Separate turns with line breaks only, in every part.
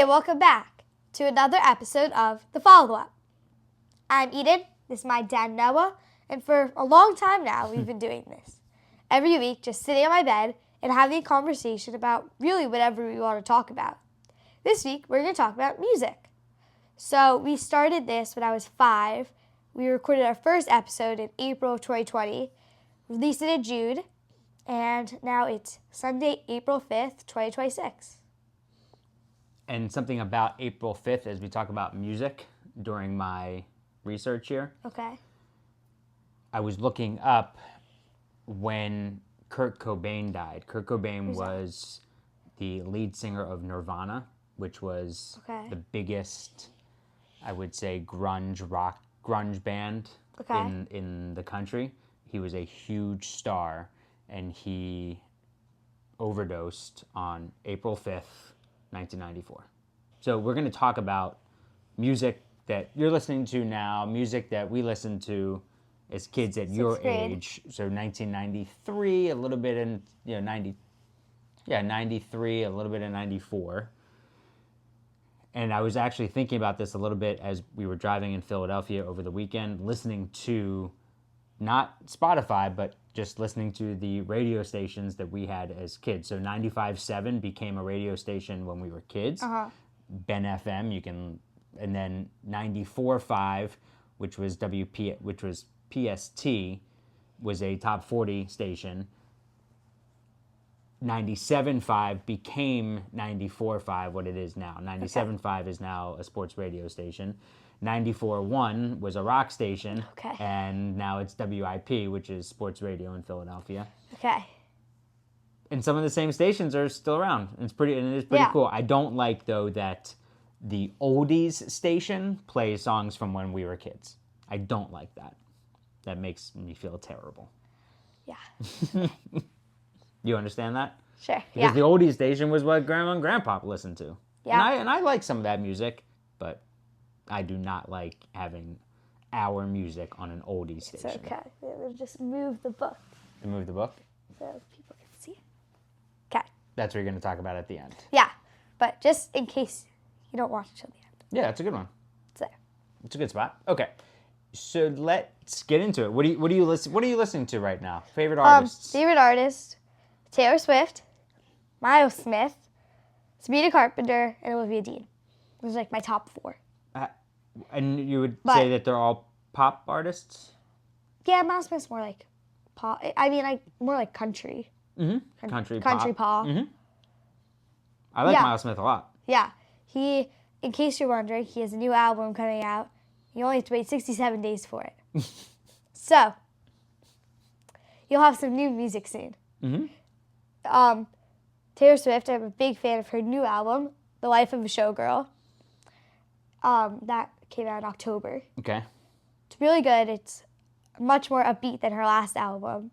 welcome back to another episode of The Follow-Up. I'm Eden, this is my dad Noah, and for a long time now we've been doing this. Every week, just sitting on my bed and having a conversation about really whatever we want to talk about. This week, we're going to talk about music. So we started this when I was 5. We recorded our first episode in April of 2020, released it in June, and now it's Sunday, April 5th, 2026.
And something about April 5th as we talk about music during my research here.
Okay.
I was looking up when Kurt Cobain died. Kurt Cobain was the lead singer of Nirvana, which was the biggest, I would say, grunge band in the country. He was a huge star, and he overdosed on April 5th, 1994. So we're going to talk about music that you're listening to now, music that we listened to as kids at your age. So 1993, a little bit in 93, a little bit in 94. And I was actually thinking about this a little bit as we were driving in Philadelphia over the weekend, listening to not Spotify, but just listening to the radio stations that we had as kids. So 95.7 became a radio station when we were kids. Ben FM, and then 94.5, which was PST, was a top 40 station. 97.5 became 94.5, what it is now. 97.5 is now a sports radio station. 94.1 was a rock station, and now it's WIP, which is sports radio in Philadelphia.
Okay.
And some of the same stations are still around. It is pretty cool. I don't like, though, that the oldies station plays songs from when we were kids. I don't like that. That makes me feel terrible.
Yeah.
You understand that?
Sure.
Because the oldies station was what Grandma and Grandpa listened to.
Yeah.
And I like some of that music, but I do not like having our music on an oldies station.
It's okay. We'll just move the book.
You move the book?
So people can see it. Okay.
That's what you're going to talk about at the end.
Yeah. But just in case you don't watch it till the end.
Yeah, it's a good one.
So.
It's a good spot. Okay. So let's get into it. What are you listening to right now? Favorite artists?
Favorite artist, Taylor Swift, Miles Smith, Sabrina Carpenter, and Olivia Dean. Those are like my top 4.
And you would say that they're all pop artists?
Yeah, Miles Smith's more like pop. I mean, more like country.
Mm-hmm. Country
pop.
Mm-hmm. I like Miles Smith a lot.
Yeah. He, in case you're wondering, he has a new album coming out. You only have to wait 67 days for it. So, you'll have some new music soon.
Mm-hmm.
Taylor Swift, I'm a big fan of her new album, The Life of a Showgirl. That came out in October.
Okay.
It's really good. It's much more upbeat than her last album.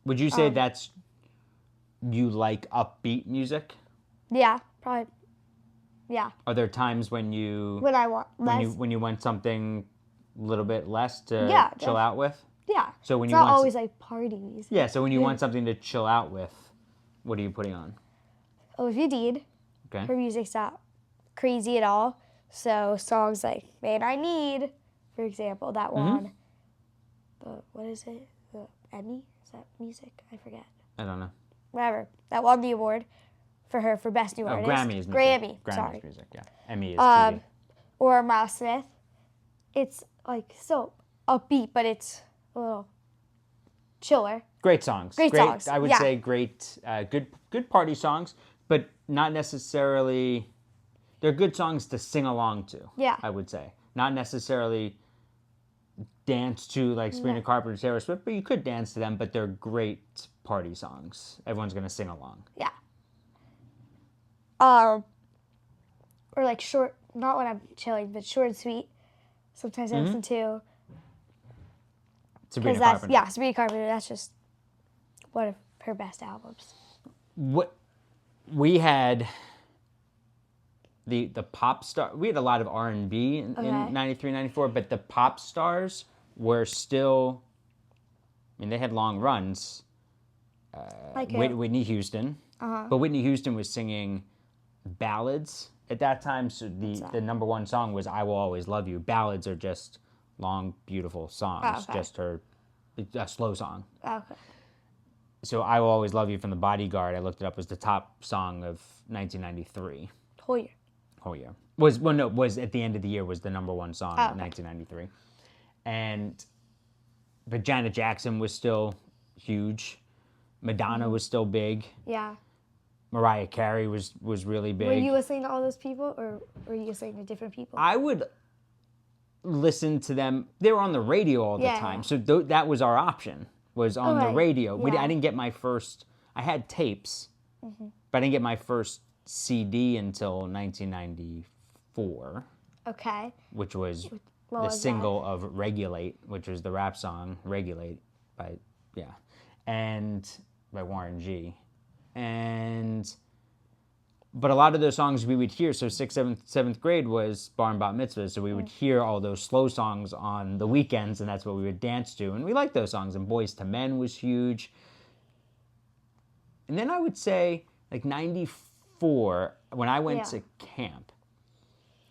Would you say you like upbeat music?
Yeah, probably. Yeah.
Are there times when you want something a little bit less to chill out with?
Yeah.
So when
it's
you
not
want
always like party music.
Yeah. So when you want something to chill out with, what are you putting on?
Olivia Dean.
Okay.
Her music's not crazy at all. So songs like "Man I Need," for example, that won what is it? The Emmy? Is that music? I forget.
I don't know.
Whatever. That won the award for her for Best New Artist.
Grammy is music.
Grammy's
music, yeah. Emmy is TV.
Or Miles Smith. It's like so upbeat, but it's a little chiller.
Great songs.
Great songs.
I would say great, good party songs, but not necessarily. They're good songs to sing along to.
Yeah.
I would say not necessarily dance to like Sabrina Carpenter, Taylor Swift, but you could dance to them. But they're great party songs. Everyone's gonna sing along.
Yeah. Or like short, not when I'm chilling, but short and sweet. Sometimes I listen to.
Sabrina Carpenter.
Yeah, Sabrina Carpenter. That's just one of her best albums.
What we had. The pop star, we had a lot of R&B in 93, 94, but the pop stars were still, I mean, they had long runs. Whitney Houston. But Whitney Houston was singing ballads at that time. So the number one song was "I Will Always Love You." Ballads are just long, beautiful songs.
Okay.
Just a slow song.
Okay.
So "I Will Always Love You" from The Bodyguard, I looked it up, was the top song of 1993.
Whole year.
Whole year. Was at the end of the year was the number one song in 1993. But Janet Jackson was still huge. Madonna was still big.
Yeah.
Mariah Carey was really big.
Were you listening to all those people, or were you listening to different people?
I would listen to them. They were on the radio all the time, so that was our option. Was on the radio.
Yeah.
I didn't get my first. I had tapes, but I didn't get my first CD until 1994.
Okay.
Which was
What
the
was
single of "Regulate," which was the rap song "Regulate" by Warren G. But a lot of those songs we would hear, so 6th, 7th grade was bar and bat mitzvah, so we would hear all those slow songs on the weekends, and that's what we would dance to, and we liked those songs, and Boys to Men was huge. And then I would say, like 94, when I went to camp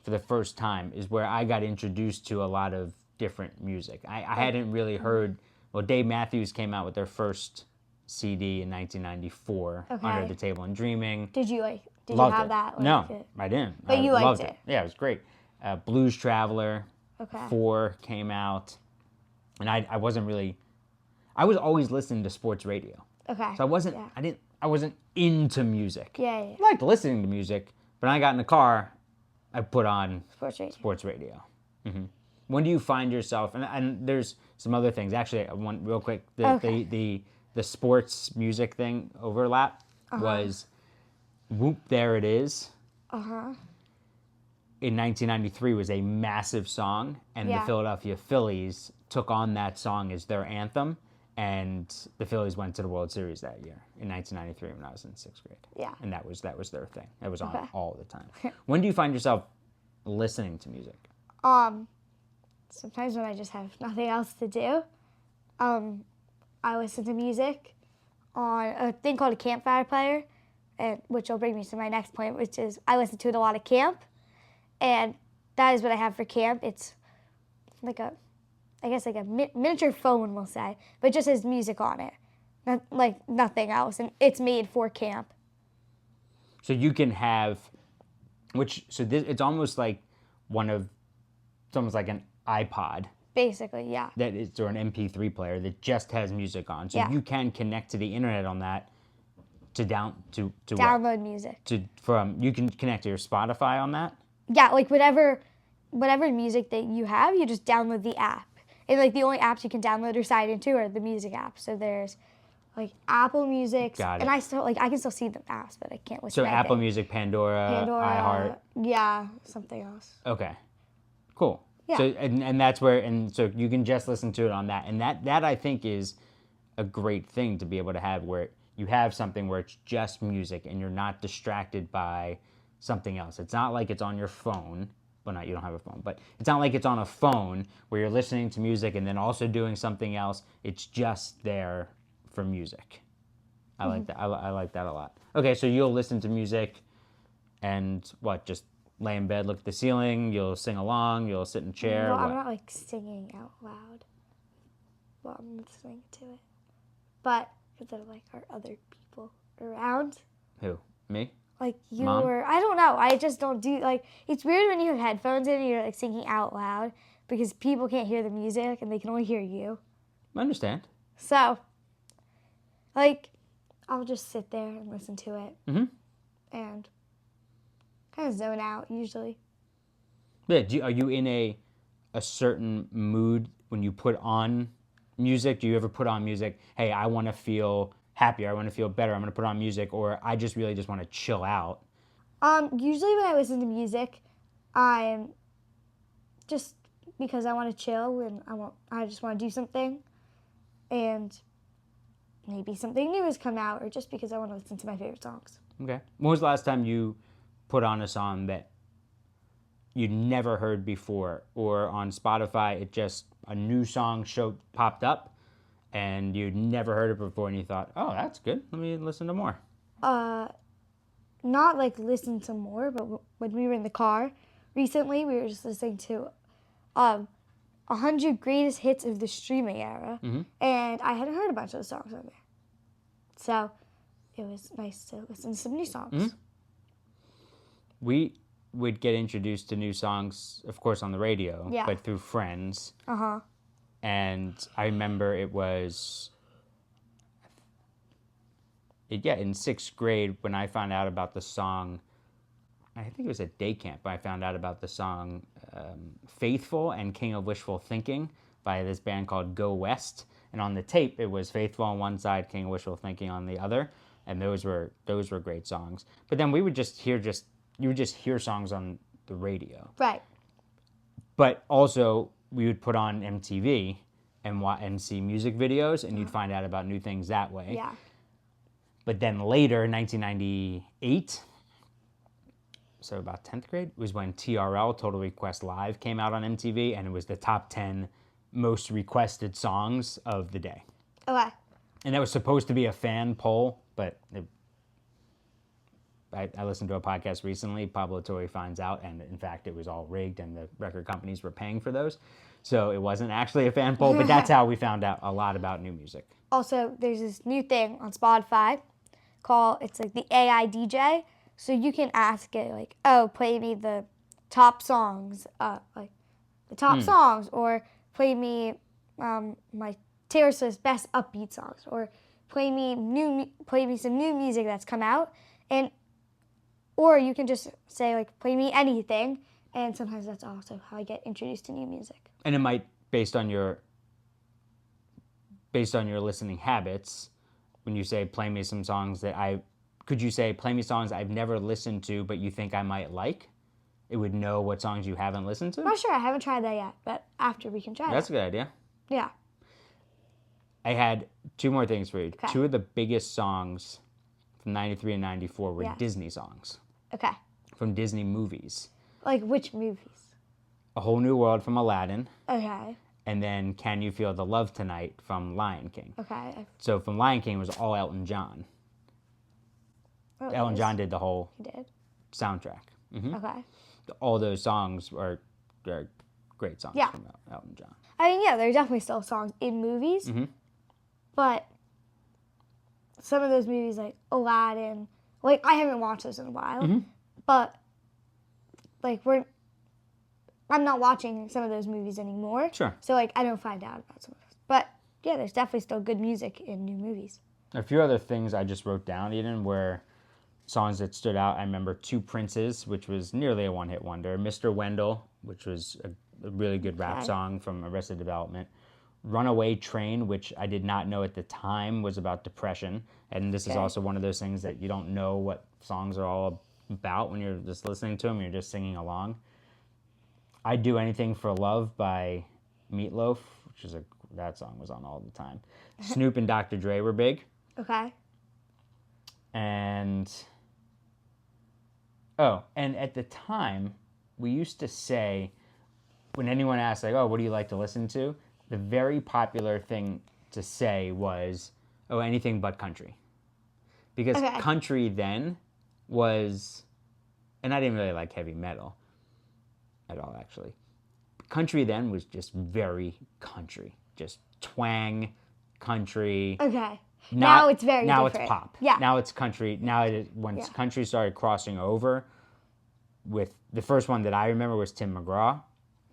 for the first time, is where I got introduced to a lot of different music. I hadn't really heard, Dave Matthews came out with their first CD in 1994, Under the Table and Dreaming.
Did you
Loved
have
it.
that?
No, I didn't.
But you liked
loved
it.
Yeah, it was great. Blues Traveler,
Okay.
4 came out. And I wasn't really, I was always listening to sports radio.
Okay.
So I wasn't into music.
Yeah.
I liked listening to music, but when I got in the car, I put on
Sports radio.
Mm-hmm. When do you find yourself, and there's some other things. Actually, one real quick, the sports music thing overlap was Whoop, There It Is. In 1993 was a massive song, and the Philadelphia Phillies took on that song as their anthem, and the Phillies went to the World Series that year in 1993 when I was in 6th grade.
Yeah.
And that was their thing. That was on all the time. When do you find yourself listening to music?
Sometimes when I just have nothing else to do. I listen to music on a thing called a campfire player, which will bring me to my next point, which is I listen to it a lot at camp, and that is what I have for camp. It's like a miniature phone, we'll say, but it just has music on it, like nothing else, and it's made for camp.
So you can have, it's almost like it's almost like an iPod.
Basically, yeah.
That is, or an MP3 player that just has music on. So you can connect to the internet on that to
download music.
You can connect to your Spotify on that?
Yeah, like whatever music that you have, you just download the app. And like the only apps you can download or sign into are the music apps. So there's like Apple Music.
Got it.
And I can still see the apps, but I can't listen
So
to
Apple
anything.
Music, Pandora, iHeart.
Yeah, something else.
Okay. Cool.
Yeah.
So and that's where, and so you can just listen to it on that, and that I think is a great thing to be able to have, where you have something where it's just music and you're not distracted by something else. It's not like it's on your phone. Well, you don't have a phone, but it's not like it's on a phone where you're listening to music and then also doing something else. It's just there for music. I like that. I like that a lot. Okay, so you'll listen to music and just lay in bed, look at the ceiling, you'll sing along, you'll sit in a chair.
No, I'm not like singing out loud while I'm listening to it. But because there are other people around.
Who? Me?
Like you
Mom?
or I don't know. I just don't do it's weird when you have headphones in and you're like singing out loud because people can't hear the music and they can only hear you.
I understand.
So I'll just sit there and listen to it. And kind of zone out usually.
Yeah, are you in a certain mood when you put on music? Do you ever put on music, hey, I want to feel happier, I want to feel better, I'm going to put on music, or I just really just want to chill out?
Usually when I listen to music, I'm just because I want to chill and I just want to do something, and maybe something new has come out, or just because I want to listen to my favorite songs.
Okay. When was the last time you put on a song that you'd never heard before, or on Spotify it just a new song popped up and you'd never heard it before and you thought, oh, that's good, let me listen to more?
not like listen to more, but when we were in the car recently, we were just listening to 100 greatest hits of the streaming era, and I hadn't heard a bunch of the songs on there. So it was nice to listen to some new songs.
We would get introduced to new songs, of course, on the radio,
Yeah.
but through friends.
Uh-huh.
And I remember it was, in 6th grade when I found out about the song, I think it was at day camp, I found out about the song Faithful and King of Wishful Thinking by this band called Go West. And on the tape, it was Faithful on one side, King of Wishful Thinking on the other. And those were great songs. But then we would you would just hear songs on the radio.
Right.
But also, we would put on MTV and see music videos, and you'd find out about new things that way.
Yeah.
But then later, in 1998, so about 10th grade, was when TRL, Total Request Live, came out on MTV, and it was the top 10 most requested songs of the day.
Okay.
And that was supposed to be a fan poll, but I listened to a podcast recently. Pablo Torre finds out, and in fact, it was all rigged, and the record companies were paying for those. So it wasn't actually a fan poll, but that's how we found out a lot about new music.
Also, there's this new thing on Spotify it's like the AI DJ. So you can ask it like, oh, play me the top songs, songs, or play me my Taylor Swift's best upbeat songs, or play me some new music that's come out, or you can just say like, play me anything, and sometimes that's also how I get introduced to new music.
And it might, based on your listening habits, when you say play me some songs could you say play me songs I've never listened to but you think I might like? It would know what songs you haven't listened to?
Not sure, I haven't tried that yet, but after we can try
That's a good idea.
Yeah.
I had 2 more things for you.
Okay.
2 of the biggest songs from 93 and 94 were Disney songs.
Okay.
From Disney movies.
Like which movies?
A Whole New World from Aladdin.
Okay.
And then Can You Feel the Love Tonight from Lion King.
Okay.
So from Lion King, it was all Elton John.
Oh,
Elton John did the whole
He did?
soundtrack.
Okay.
All those songs are great songs from Elton John.
I mean, yeah, there are definitely still songs in movies, but some of those movies, like Aladdin, like I haven't watched those in a while, but like I'm not watching some of those movies anymore.
Sure.
So like I don't find out about some of those. But yeah, there's definitely still good music in new movies.
A few other things I just wrote down, Eden, were songs that stood out. I remember Two Princes, which was nearly a one-hit wonder. Mr. Wendell, which was a really good rap song from Arrested Development. Runaway Train, which I did not know at the time was about depression. And this is also one of those things that you don't know what songs are all about when you're just listening to them. You're just singing along. I'd Do Anything for Love by Meatloaf, which that song was on all the time. Snoop and Dr. Dre were big.
Okay.
And at the time, we used to say, when anyone asked, like, oh, what do you like to listen to? The very popular thing to say was, oh, anything but country. Because country then was, and I didn't really like heavy metal at all, actually. Country then was just very country. Just twang, country.
Okay. Now it's very
now
different.
It's pop.
Yeah.
Now it's country. When country started crossing over, with the first one that I remember was Tim McGraw,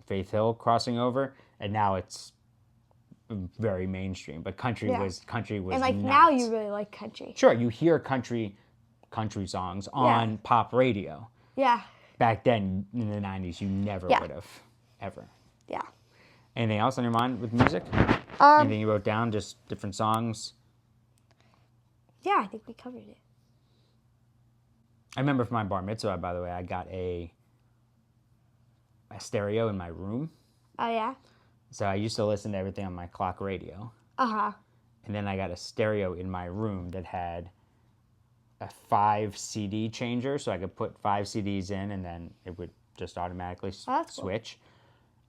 Faith Hill crossing over, and now it's very mainstream. But country was
and like
not.
Now you really like country.
Sure, you hear country songs on pop radio.
Yeah.
Back then in the 90s, you never would have ever.
Yeah.
Anything else on your mind with music? Anything you wrote down? Just different songs?
Yeah, I think we covered it.
I remember for my bar mitzvah, by the way, I got a stereo in my room.
Oh, yeah?
So I used to listen to everything on my clock radio.
Uh-huh.
And then I got a stereo in my room that had a 5 CD changer, so I could put 5 CDs in, and then it would just automatically switch. Cool.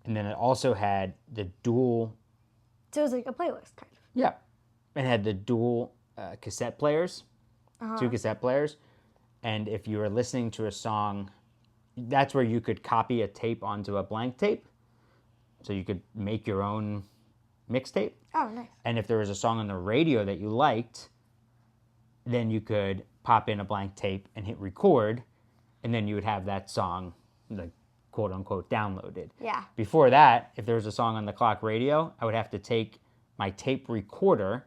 And then it also had the dual...
So it was like a playlist, kind of.
Yeah. It had the dual cassette players, 2 cassette players. And if you were listening to a song, that's where you could copy a tape onto a blank tape. So you could make your own mixtape.
Oh, nice.
And if there was a song on the radio that you liked, then you could pop in a blank tape and hit record, and then you would have that song, like, quote unquote, downloaded.
Yeah.
Before that, if there was a song on the clock radio, I would have to take my tape recorder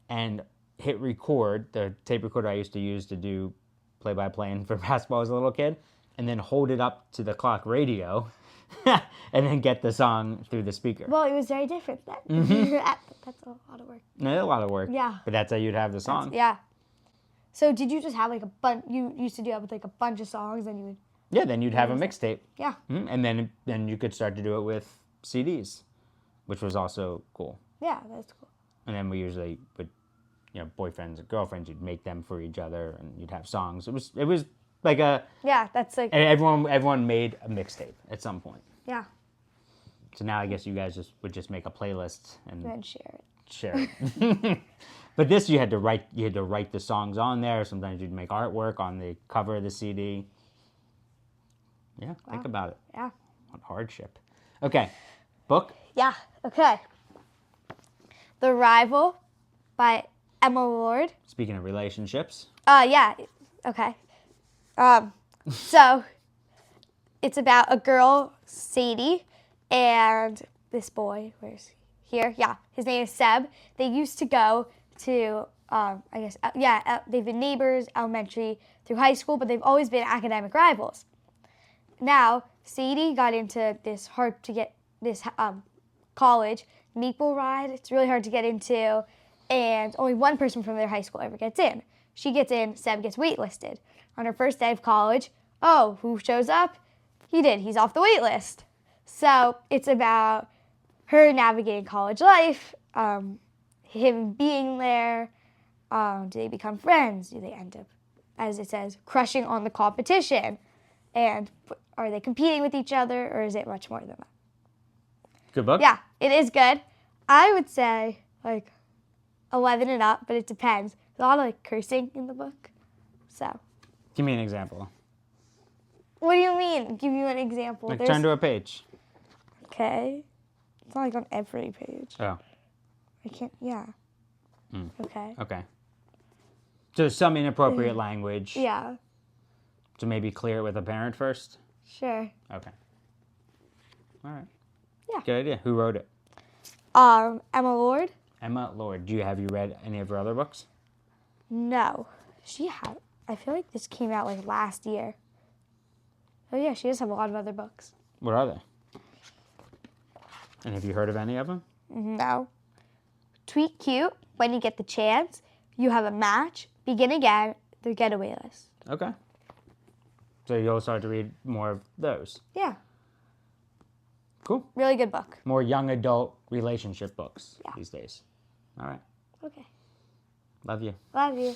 and hit record, the tape recorder I used to use to do play-by-play for basketball as a little kid, and then hold it up to the clock radio and then get the song through the speaker.
Well, it was very different then. That's a lot of work.
No, a lot of work.
Yeah.
But that's how you'd have the song.
Yeah. So did you just have like a bunch, you used to do that with like a bunch of songs and you would...
Yeah, then you'd have a mixtape.
Yeah.
And then you could start to do it with CDs, which was also cool.
Yeah, that's cool.
And then we usually would, boyfriends and girlfriends, you'd make them for each other and you'd have songs. It was like a...
Yeah, that's like...
And everyone made a mixtape at some point.
Yeah.
So now I guess you guys would just make a playlist and
then share it.
Share it. But this you had to write the songs on there. Sometimes you'd make artwork on the cover of the CD. Yeah, wow. Think about it.
Yeah.
What hardship. Okay. Book?
Yeah. Okay. The Rival by Emma Lord.
Speaking of relationships.
Yeah. Okay. So it's about a girl, Sadie, and this boy. Where's he? Here? Yeah. His name is Seb. They used to go to, they've been neighbors, elementary through high school, but they've always been academic rivals. Now, Sadie got into this college, Maple Ride. It's really hard to get into, and only one person from their high school ever gets in. She gets in, Seb gets waitlisted. On her first day of college, who shows up? He did. He's off the wait list. So it's about her navigating college life, him being there. Do they become friends? Do they end up, as it says, crushing on the competition? And are they competing with each other, or is it much more than that?
Good book?
Yeah, it is good. I would say, 11 and up, but it depends. There's a lot of, cursing in the book, so.
Give me an example.
What do you mean? Give you an example.
Turn to a page.
Okay. It's not, on every page.
Oh.
I can't, yeah. Okay.
Okay. So some inappropriate language.
Yeah.
So maybe clear it with a parent first?
Sure.
Okay. All right.
Yeah.
Good idea. Who wrote it?
Emma Lord.
Emma Lord. Do you read any of her other books?
No. I feel like this came out last year. Oh yeah, she does have a lot of other books.
What are they? And have you heard of any of them?
No. Tweet Cute, When You Get the Chance, You Have a Match, Begin Again, The Getaway List.
Okay. So you'll start to read more of those.
Yeah.
Cool.
Really good book.
More young adult relationship books these days. All right.
Okay.
Love you.
Love you.